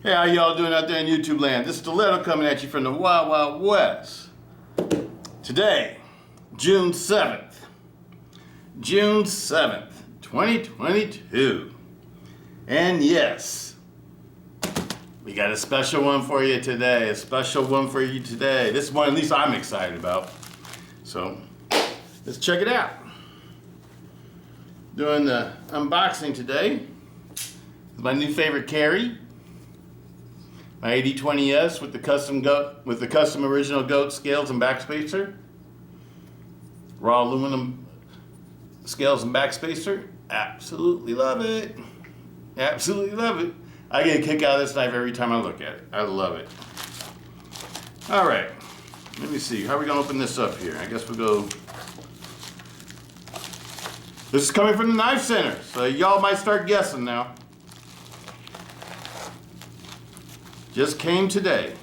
Hey, how y'all doing out there in YouTube land? This is Stiletto coming at you from the Wild Wild West. Today, June 7th, 2022. And yes, we got a special one for you today. This one, at least I'm excited about. So, let's check it out. Doing the unboxing today. My new favorite carry. My AD20s with the custom original goat scales and backspacer. Raw aluminum scales and backspacer. Absolutely love it. Absolutely love it. I get a kick out of this knife every time I look at it. I love it. All right. Let me see. How are we going to open this up here? I guess we'll go. This is coming from the Knife Center, so y'all might start guessing now. Just came today.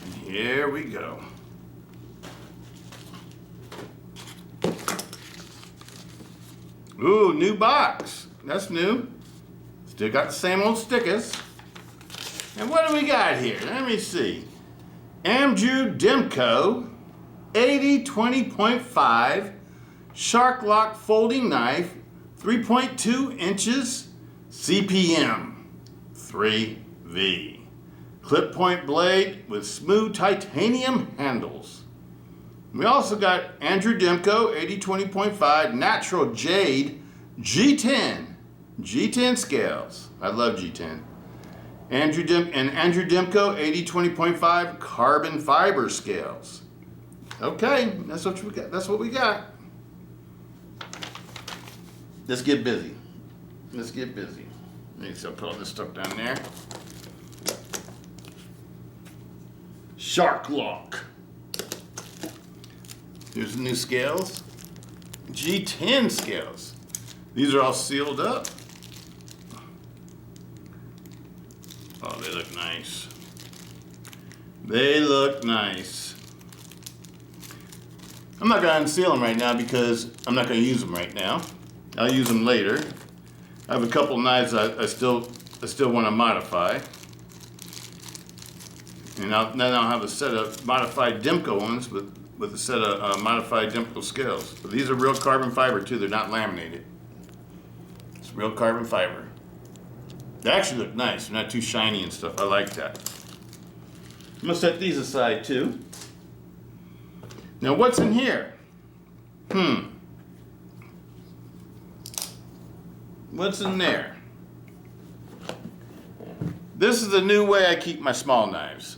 And here we go. Ooh, new box. That's new. Still got the same old stickers. And what do we got here? Let me see. Demko AD20.5 Shark Lock Folding Knife, 3.2 inches, CPM 3V. Clip point blade with smooth titanium handles. We also got Demko AD20.5 Natural Jade G10 scales. I love G10. Demko AD20.5 carbon fiber scales. Okay, that's what we got. That's what we got. Let's get busy. Maybe I'll put all this stuff down there. Shark Lock. Here's the new scales. G10 scales. These are all sealed up. Oh, they look nice. They look nice. I'm not going to unseal them right now because I'm not going to use them right now. I'll use them later. I have a couple knives I still want to modify. And then I'll have a set of modified Demko ones with a set of modified Demko scales. But these are real carbon fiber too. They're not laminated. It's real carbon fiber. They actually look nice. They're not too shiny and stuff. I like that. I'm going to set these aside too. Now what's in here? What's in there? This is the new way I keep my small knives.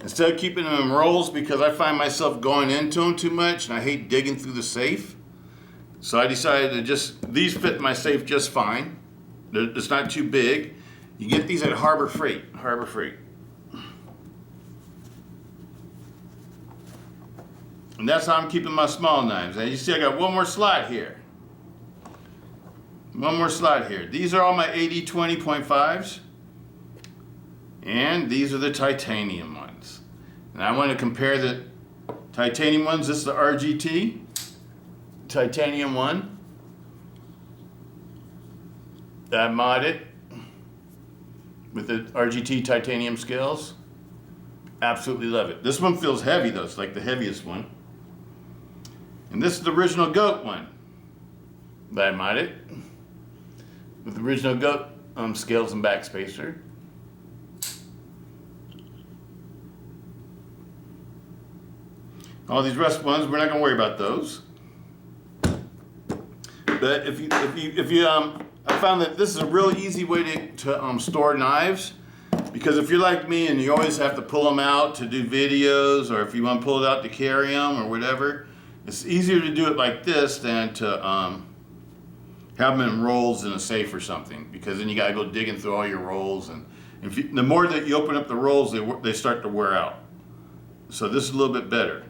Instead of keeping them in rolls because I find myself going into them too much and I hate digging through the safe. So I decided to these fit my safe just fine. It's not too big. You get these at Harbor Freight. And that's how I'm keeping my small knives. And you see I got one more slot here. These are all my AD20.5s. And these are the titanium ones. And I want to compare the titanium ones. This is the RGT titanium one. I modded with the RGT titanium scales. Absolutely love it. This one feels heavy though. It's like the heaviest one. And this is the original goat one that I modded with the original goat scales and backspacer. All these rust ones, we're not going to worry about those. But if you I found that this is a real easy way to store knives, because if you're like me and you always have to pull them out to do videos, or if you want to pull it out to carry them or whatever, it's easier to do it like this than to have them in rolls in a safe or something, because then you got to go digging through all your rolls, and the more that you open up the rolls, they start to wear out. So this is a little bit better.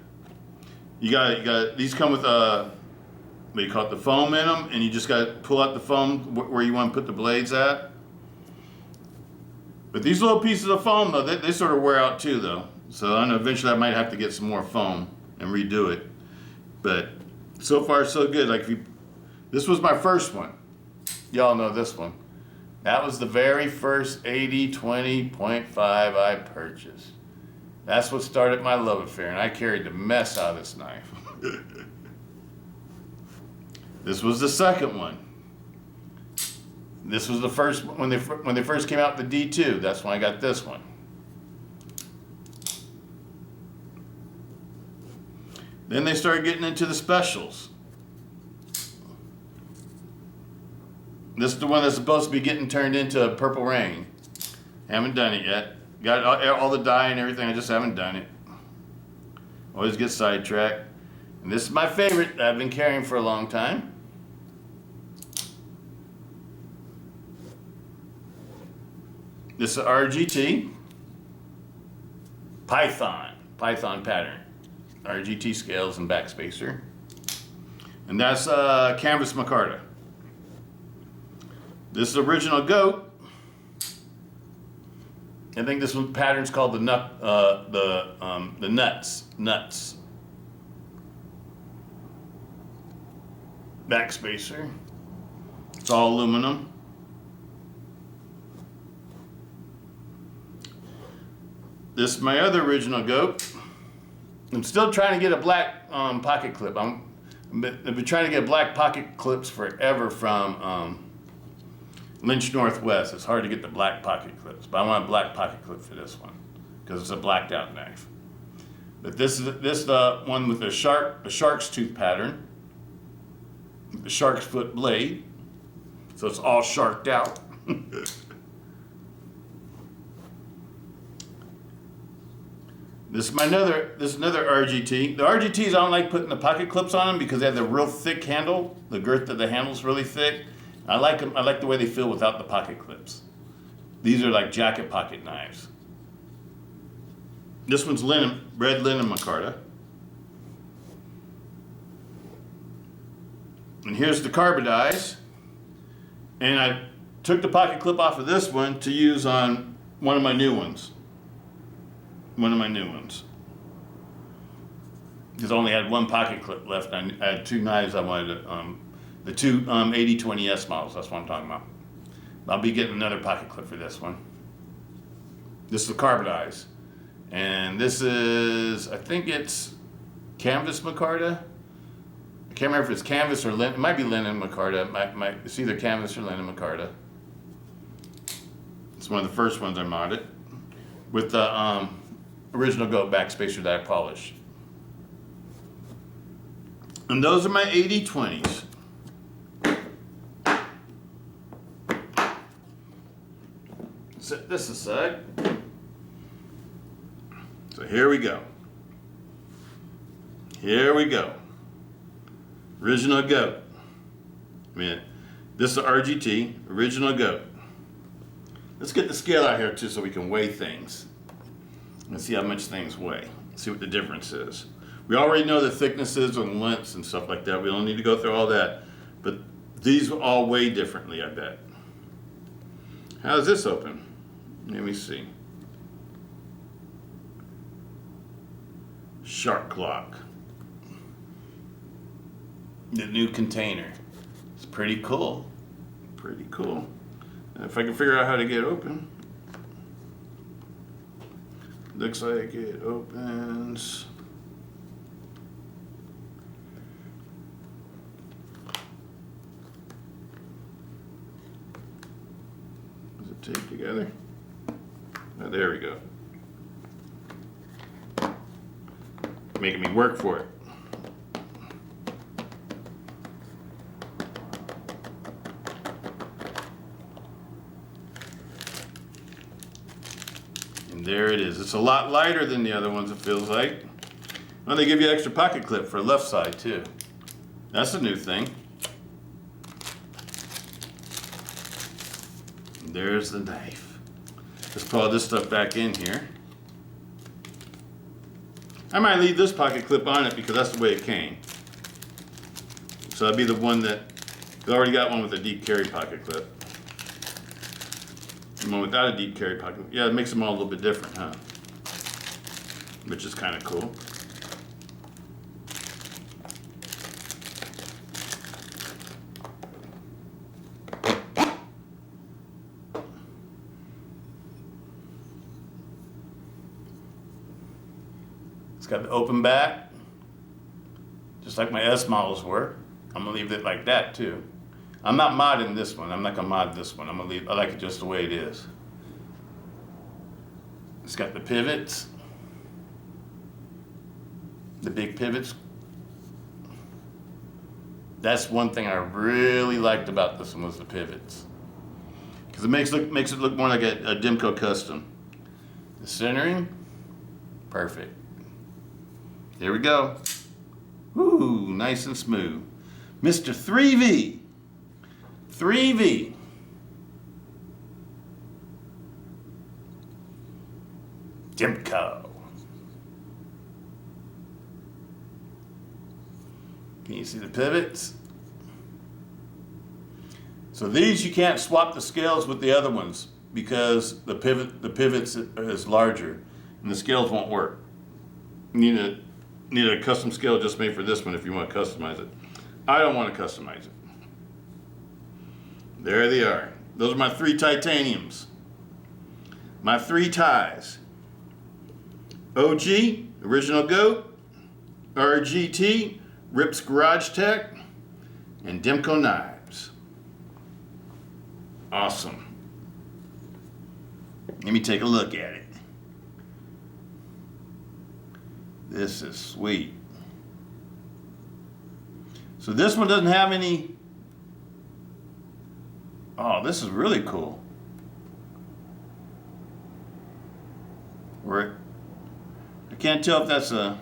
You got these come with what do you call it, the foam in them, and you just got to pull out the foam where you want to put the blades at. But these little pieces of foam, though, they sort of wear out too, though. So I know eventually I might have to get some more foam and redo it. But so far, so good. Like this was my first one. Y'all know this one. That was the very first AD20.5 I purchased. That's what started my love affair, and I carried the mess out of this knife. This was the second one. This was the first when they first came out, the D2. That's when I got this one. Then they started getting into the specials. This is the one that's supposed to be getting turned into a Purple Rain. Haven't done it yet. Got all the dye and everything, I just haven't done it. Always get sidetracked. And this is my favorite that I've been carrying for a long time. This is RGT Python pattern. RGT scales and backspacer. And that's canvas micarta. This is original goat. I think this one pattern's called the nuts. Backspacer. It's all aluminum. This is my other original goat. I'm still trying to get a black pocket clip. I've been trying to get black pocket clips forever from Lynch Northwest. It's hard to get the black pocket clips, but I want a black pocket clip for this one because it's a blacked out knife. But this is the one with the shark's tooth pattern, the shark's foot blade, so it's all sharked out. This is another RGT. The RGTs, I don't like putting the pocket clips on them because they have the real thick handle. The girth of the handle's really thick. I like them. I like the way they feel without the pocket clips. These are like jacket pocket knives. This one's red linen micarta. And here's the carbonize. And I took the pocket clip off of this one to use on one of my new ones. Because I only had one pocket clip left. I had two knives I wanted to, the two AD20S models, that's what I'm talking about. I'll be getting another pocket clip for this one. This is the carbonize. And this is, I think it's canvas micarta. I can't remember if it's canvas or linen. It might be linen micarta. It's either canvas or linen micarta. It's one of the first ones I modded. With the original goat backspacer that I polished. And those are my AD20s. Set this aside. So here we go. Original goat. This is the RGT, original goat. Let's get the scale out here too so we can weigh things. Let's see how much things weigh. See what the difference is. We already know the thicknesses and lengths and stuff like that. We don't need to go through all that. But these all weigh differently, I bet. How does this open? Let me see. Shark clock. The new container. It's pretty cool. Pretty cool. And if I can figure out how to get it open. Looks like it opens. Is it taped together? Oh, there we go. Making me work for it. And there it is. It's a lot lighter than the other ones, it feels like. Well, they give you an extra pocket clip for left side too. That's a new thing. And there's the knife. Let's put all this stuff back in here. I might leave this pocket clip on it because that's the way it came. So that'd be the one that, I already got one with a deep carry pocket clip. The one without a deep carry pocket. Yeah, it makes them all a little bit different, huh? Which is kind of cool. It's got the open back, just like my S models were. I'm gonna leave it like that too. I'm not modding this one. I'm not gonna mod this one. I'm gonna leave. I like it just the way it is. It's got the pivots, the big pivots. That's one thing I really liked about this one was the pivots, because it makes it look more like a Demko custom. The centering, perfect. Here we go. Woo, nice and smooth. Mr. 3V. 3V. Demko. Can you see the pivots? So these you can't swap the scales with the other ones because the pivots is larger and the scales won't work. You need a custom scale just made for this one if you want to customize it. I don't want to customize it. There they are. Those are my 3 titaniums. My 3 ties. OG, Original Goat, RGT, Rips Garage Tech, and Demko knives. Awesome. Let me take a look at it. This is sweet. So this one doesn't have any. Oh, this is really cool. Right. I can't tell if that's a.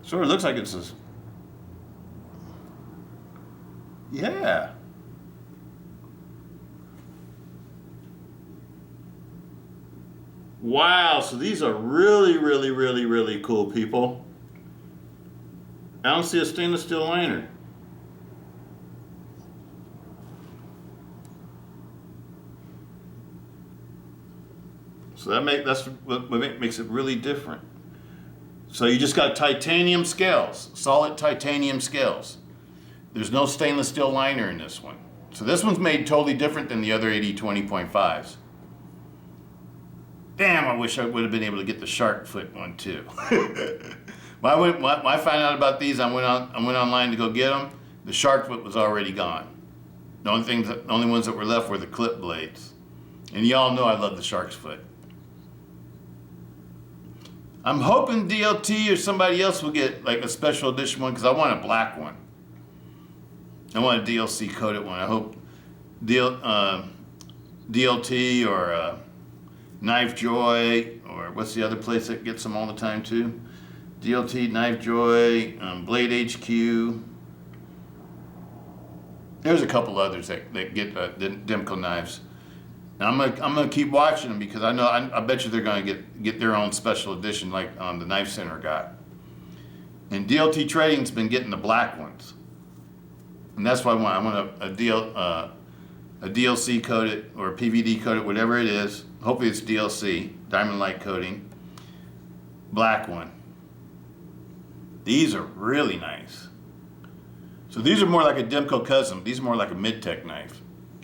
Sort of looks like it's a. Yeah. Wow, so these are really, really, really, really cool, people. I don't see a stainless steel liner. So that's what makes it really different. So you just got titanium scales, solid titanium scales. There's no stainless steel liner in this one. So this one's made totally different than the other AD20.5s. Damn, I wish I would have been able to get the shark foot one too. When I found out about these, I went online to go get them. The shark foot was already gone. The only ones that were left were the clip blades. And y'all know I love the shark's foot. I'm hoping DLT or somebody else will get like a special edition one because I want a black one. I want a DLC coated one. I hope DLT or Knife Joy, or what's the other place that gets them all the time too? DLT, Knife Joy, Blade HQ. There's a couple others that get Demko knives. And I'm gonna keep watching them because I bet you they're gonna get their own special edition like the Knife Center got. And DLT Trading's been getting the black ones, and that's why I want a DLC coated or PVD coated, whatever it is. Hopefully it's DLC, diamond light coating, black one. These are really nice. So these are more like a Demko custom. These are more like a mid-tech knife.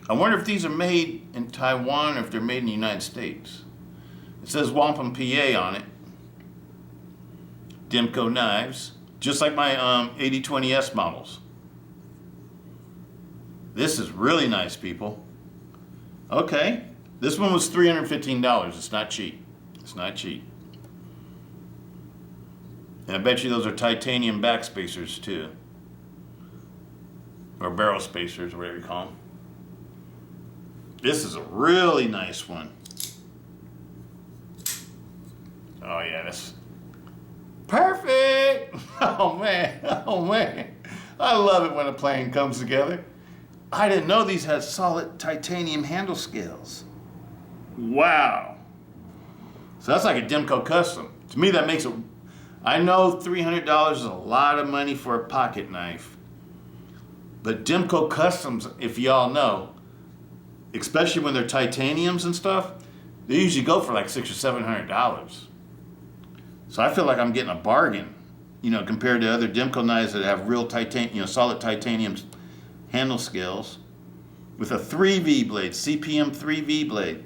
I wonder if these are made in Taiwan or if they're made in the United States. It says Wampum, PA on it. Demko knives, just like my AD20S models. This is really nice, people. Okay, this one was $315. It's not cheap. It's not cheap. And I bet you those are titanium back spacers too. Or barrel spacers, whatever you call them. This is a really nice one. Oh yeah, that's perfect. Oh man, oh man. I love it when a plane comes together. I didn't know these had solid titanium handle scales. Wow. So that's like a Demko custom. To me, that makes it, I know $300 is a lot of money for a pocket knife, but Demko customs, if y'all know, especially when they're titaniums and stuff, they usually go for like $600 or $700. So I feel like I'm getting a bargain, you know, compared to other Demko knives that have real titanium, you know, solid titanium handle scales with a 3V blade, CPM 3V blade.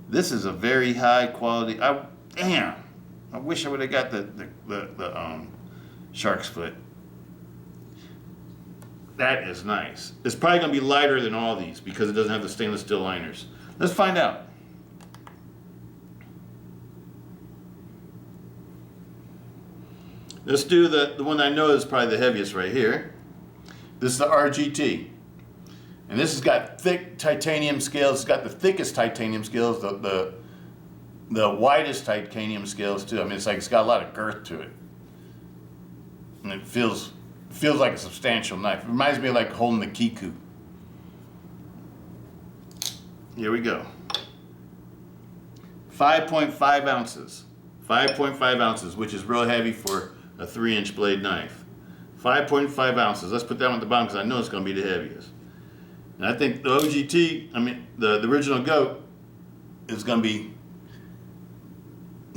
This is a very high quality. Damn, I wish I would have got the shark's foot. That is nice. It's probably gonna be lighter than all these because it doesn't have the stainless steel liners. Let's find out. Let's do the one I know is probably the heaviest right here. This is the RGT. And this has got thick titanium scales. It's got the thickest titanium scales, the widest titanium scales too. I mean, it's got a lot of girth to it. And it feels like a substantial knife. It reminds me of like holding the Kiku. Here we go. 5.5 ounces. 5.5 ounces, which is real heavy for a 3-inch blade knife. 5.5 ounces. Let's put that one at the bottom because I know it's going to be the heaviest. And I think the OGT, the original goat, is going to be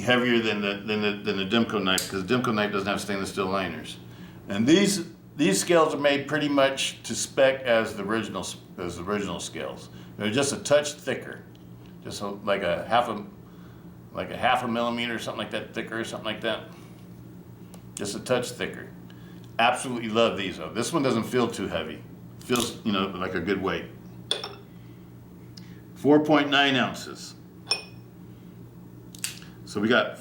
heavier than the Demko knife because the Demko knife doesn't have stainless steel liners. And these scales are made pretty much to spec as the original scales. They're just a touch thicker, just like a half a millimeter or something like that thicker or something like that. Just a touch thicker. Absolutely love these though. This one doesn't feel too heavy. Feels, you know, like a good weight. 4.9 ounces. So we got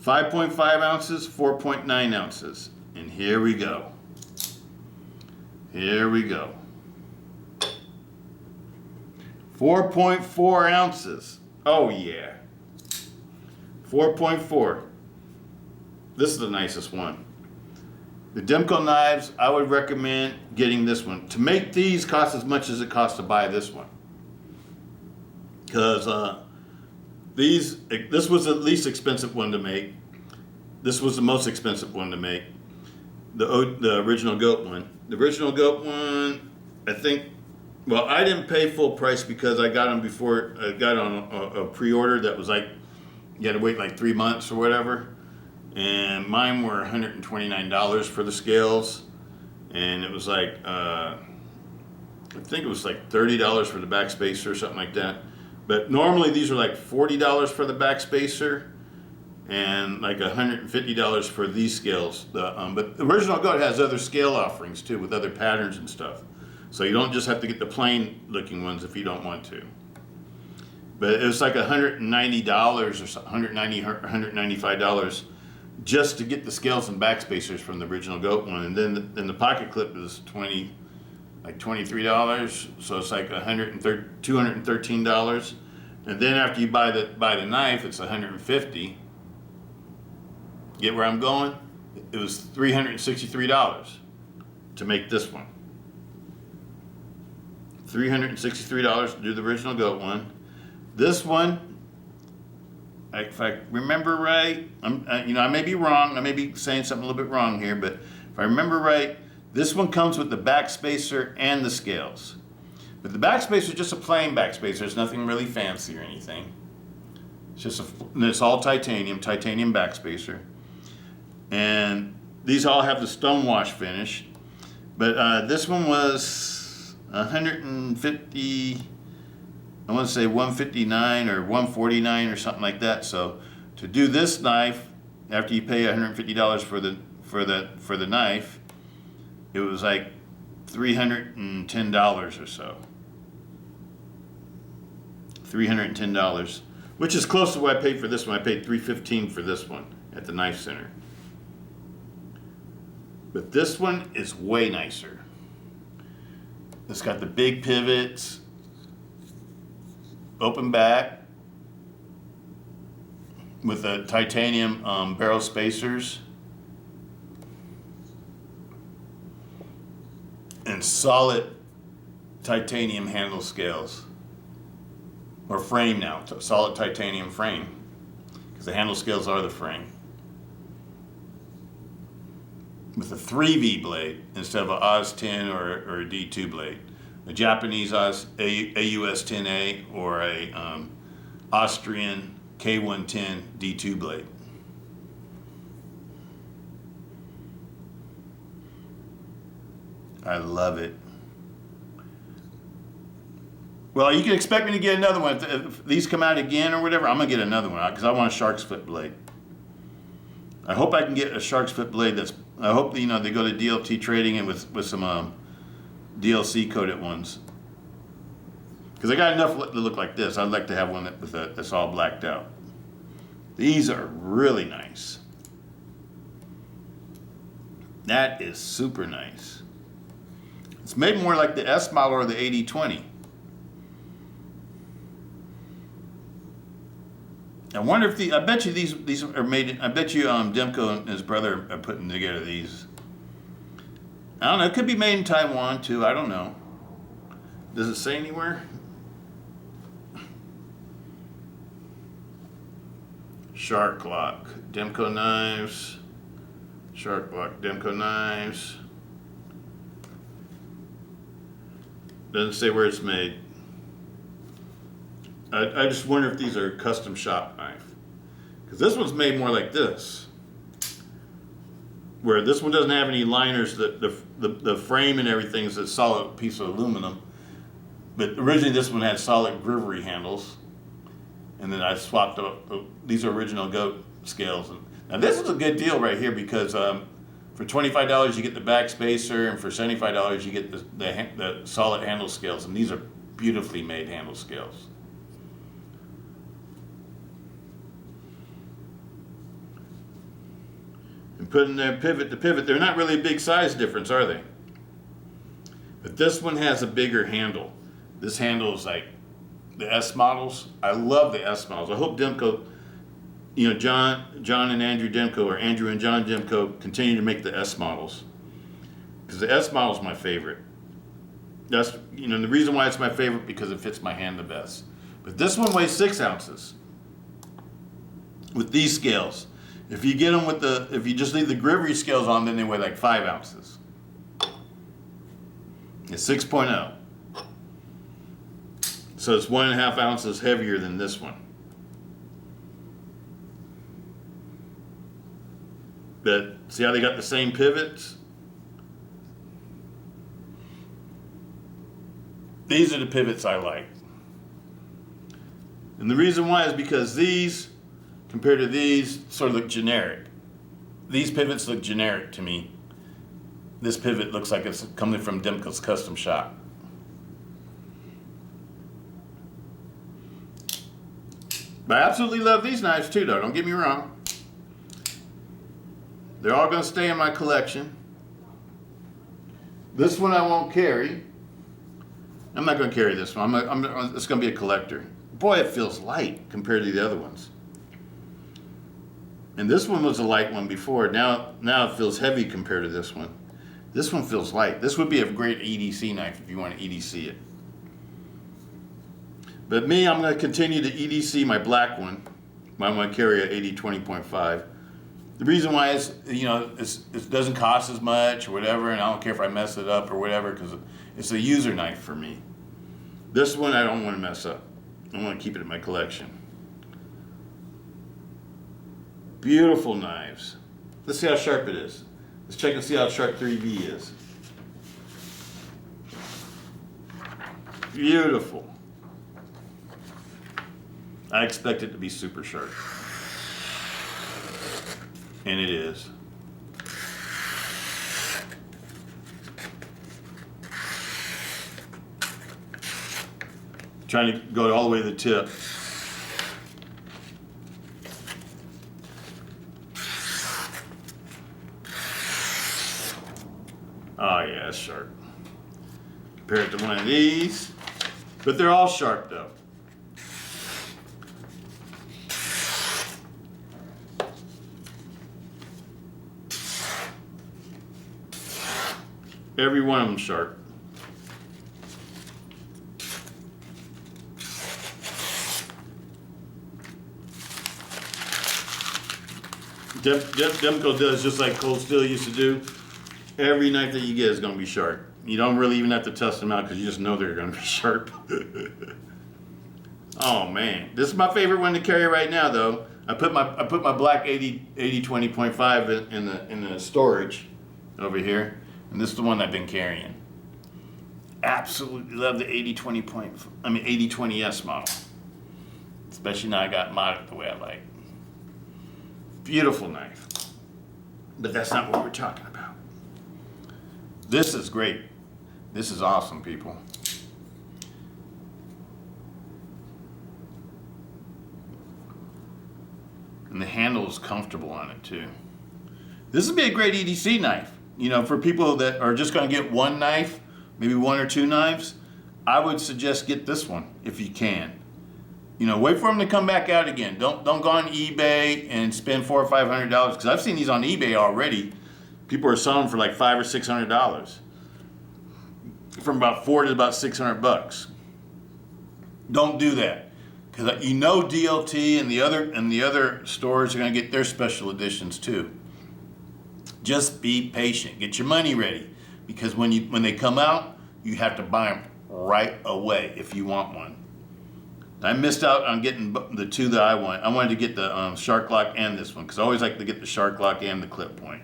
5.5 ounces, 4.9 ounces. And here we go. Here we go. 4.4 ounces. Oh yeah. 4.4. This is the nicest one. The Demko knives, I would recommend getting this one. To make these cost as much as it costs to buy this one. Because this was the least expensive one to make. This was the most expensive one to make. The original goat one. The original goat one, I think, well, I didn't pay full price because I got them before, I got on a pre-order that was like, you had to wait like 3 months or whatever. And mine were $129 for the scales. And it was like, I think it was like $30 for the back spacer or something like that. But normally these are like $40 for the back spacer and like $150 for these scales. But the original goat has other scale offerings too with other patterns and stuff. So you don't just have to get the plain looking ones if you don't want to. But it was like $190 or something, $190 or $195 just to get the scales and back spacers from the original goat one. And then the pocket clip is $23. So it's like $213. And then after you buy the knife, it's $150. Get where I'm going? It was $363 to make this one. $363 to do the original goat one. This one, if I remember right, I may be wrong. I may be saying something a little bit wrong here, but if I remember right, this one comes with the back spacer and the scales. But the back spacer is just a plain back spacer. It's nothing really fancy or anything. It's all titanium back spacer. And these all have the Stonewash finish. But this one was 150, I want to say 159 or 149 or something like that. So to do this knife, after you pay $150 for the knife, it was like $310 or so. $310, which is close to what I paid for this one. I paid $315 for this one at the Knife Center. But this one is way nicer. It's got the big pivots, open back, with the titanium barrel spacers, and solid titanium handle scales. Or frame now, solid titanium frame, because the handle scales are the frame. With a 3V blade instead of an Oz 10 or a D2 blade. a Japanese AUS 10A or a Austrian K110 D2 blade. I love it. Well, you can expect me to get another one. If these come out again or whatever, I'm going to get another one because I want a shark's foot blade. I hope I can get a shark's foot blade that's, I hope, you know, they go to DLT trading and with some DLC coated ones. Because I got enough to look like this. I'd like to have one that's all blacked out. These are really nice. That is super nice. It's made more like the S model or the AD20. I wonder if I bet you these are made, I bet you Demko and his brother are putting together these. I don't know, it could be made in Taiwan too, I don't know. Does it say anywhere? Shark Lock, Demko knives. Shark Lock, Demko knives. Doesn't say where it's made. I just wonder if these are a custom shop knife. Because this one's made more like this. Where this one doesn't have any liners, the frame and everything is a solid piece of aluminum. But originally this one had solid grivery handles. And then I swapped up, these are original goat scales. Now this is a good deal right here because for $25 you get the back spacer, and for $75 you get the solid handle scales. And these are beautifully made handle scales. And putting their pivot to pivot, they're not really a big size difference, are they? But this one has a bigger handle. This handle is like the S models. I love the S models. I hope Demko, you know, John and Andrew Demko, or Andrew and John Demko, continue to make the S models. Because the S model is my favorite. That's, you know, the reason why it's my favorite because it fits my hand the best. But this one weighs 6 ounces with these scales. If you get them with if you just leave the grivery scales on, then they weigh like 5 ounces. It's 6.0. So it's 1.5 ounces heavier than this one. But see how they got the same pivots? These are the pivots I like. And the reason why is because these, compared to these, sort of look generic. These pivots look generic to me. This pivot looks like it's coming from Demko's custom shop. But I absolutely love these knives too, though. Don't get me wrong. They're all going to stay in my collection. This one I won't carry. I'm not going to carry this one. It's going to be a collector. Boy, it feels light compared to the other ones. And this one was a light one before. Now it feels heavy compared to this one. This one feels light. This would be a great EDC knife if you want to EDC it. But me, I'm going to continue to EDC my black one. I'm going to carry a AD20.5. The reason why is, you know, it doesn't cost as much or whatever, and I don't care if I mess it up or whatever, because it's a user knife for me. This one I don't want to mess up. I want to keep it in my collection. Beautiful knives. Let's see how sharp it is. Let's check and see how sharp 3B is. Beautiful. I expect it to be super sharp. And it is. Trying to go all the way to the tip. Oh yeah, it's sharp. Compare it to one of these. But they're all sharp though. Every one of them sharp. Demko does just like Cold Steel used to do. Every knife that you get is going to be sharp. You don't really even have to test them out because you just know they're going to be sharp. Oh man, this is my favorite one to carry right now, though. I put my black AD20.5 in the storage over here, and this is the one I've been carrying. Absolutely love the AD20S model, especially now I got modded the way I like. Beautiful knife, but that's not what we're talking about. This is great. This is awesome, people. And the handle is comfortable on it too. This would be a great EDC knife. You know, for people that are just going to get one knife, maybe one or two knives, I would suggest get this one if you can. You know, wait for them to come back out again. Don't go on eBay and spend $400 or $500 because I've seen these on eBay already. People are selling them for like $500 or $600, from about $400 to about $600. Don't do that. Because you know DLT and the other stores are going to get their special editions too. Just be patient. Get your money ready, because when they come out, you have to buy them right away if you want one. I missed out on getting the two that I want. I wanted to get the Shark Lock and this one because I always like to get the Shark Lock and the clip point.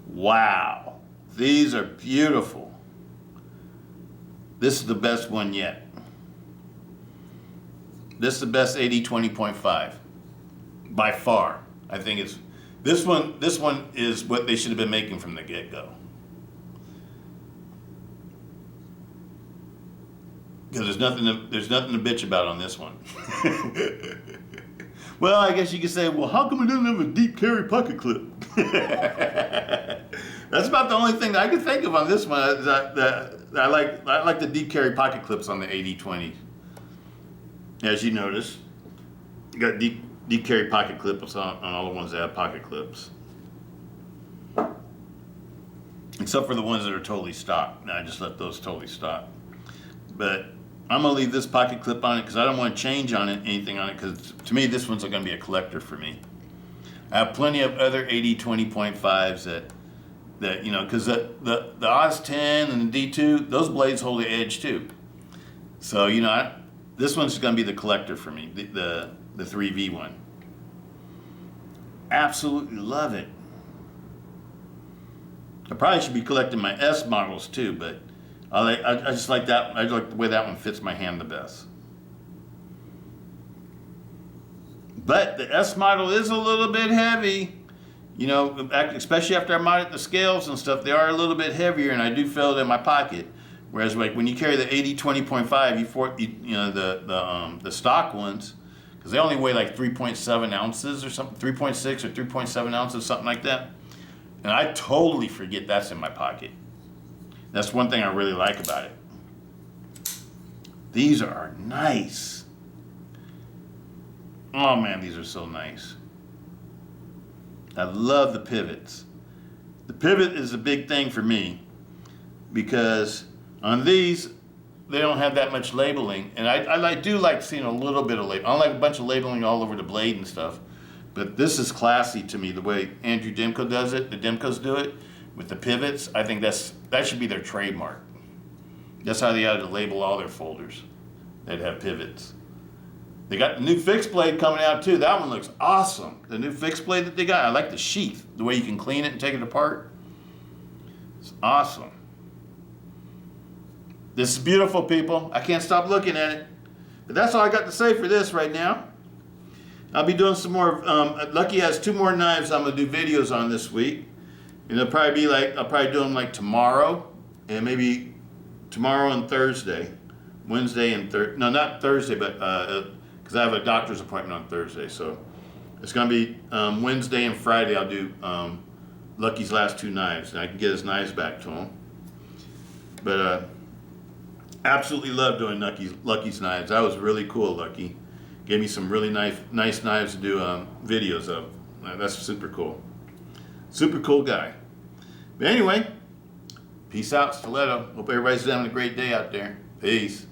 Wow, these are beautiful. This is the best one yet. This is the best AD20.5 by far. I think it's this one is what they should have been making from the get-go. Because there's nothing to bitch about on this one. Well, I guess you could say, well, how come it doesn't have a deep carry pocket clip? That's about the only thing that I can think of on this one. I like the deep carry pocket clips on the AD20. As you notice, you got deep carry pocket clips on all the ones that have pocket clips. Except for the ones that are totally stock. Now I just left those totally stock. But I'm gonna leave this pocket clip on it because I don't want to change anything on it, because to me this one's gonna be a collector for me. I have plenty of other AD20.5s that you know, because the Oz 10 and the D2, those blades hold the edge too. So you know, this one's going to be the collector for me, the 3V one. Absolutely love it. I probably should be collecting my S models too, but I just like that. I like the way that one fits my hand the best. But the S model is a little bit heavy. You know, especially after I modded the scales and stuff, they are a little bit heavier, and I do feel it in my pocket. Whereas, like when you carry the AD20.5, you know the stock ones, because they only weigh like 3.7 ounces or something, 3.6 or 3.7 ounces, something like that. And I totally forget that's in my pocket. That's one thing I really like about it. These are nice. Oh man, these are so nice. I love the pivots. The pivot is a big thing for me because on these, they don't have that much labeling, and I do like seeing a little bit of labeling. I don't like a bunch of labeling all over the blade and stuff, but this is classy to me, the way Andrew Demko does it, the Demkos do it, with the pivots. I think that should be their trademark. That's how they ought to label all their folders that have pivots. They got the new fixed blade coming out too. That one looks awesome. The new fixed blade that they got, I like the sheath, the way you can clean it and take it apart. It's awesome. This is beautiful, people. I can't stop looking at it. But that's all I got to say for this right now. I'll be doing some more. Lucky has 2 more knives I'm going to do videos on this week. And it'll probably be like, I'll probably do them like tomorrow, and maybe tomorrow and Thursday. Wednesday and Thursday. No, not Thursday, but because I have a doctor's appointment on Thursday. So it's going to be Wednesday and Friday I'll do Lucky's last 2 knives. And I can get his knives back to him. But absolutely love doing Lucky's knives. That was really cool, Lucky. Gave me some really nice knives to do videos of. That's super cool. Super cool guy. But anyway, peace out, Stiletto. Hope everybody's having a great day out there. Peace.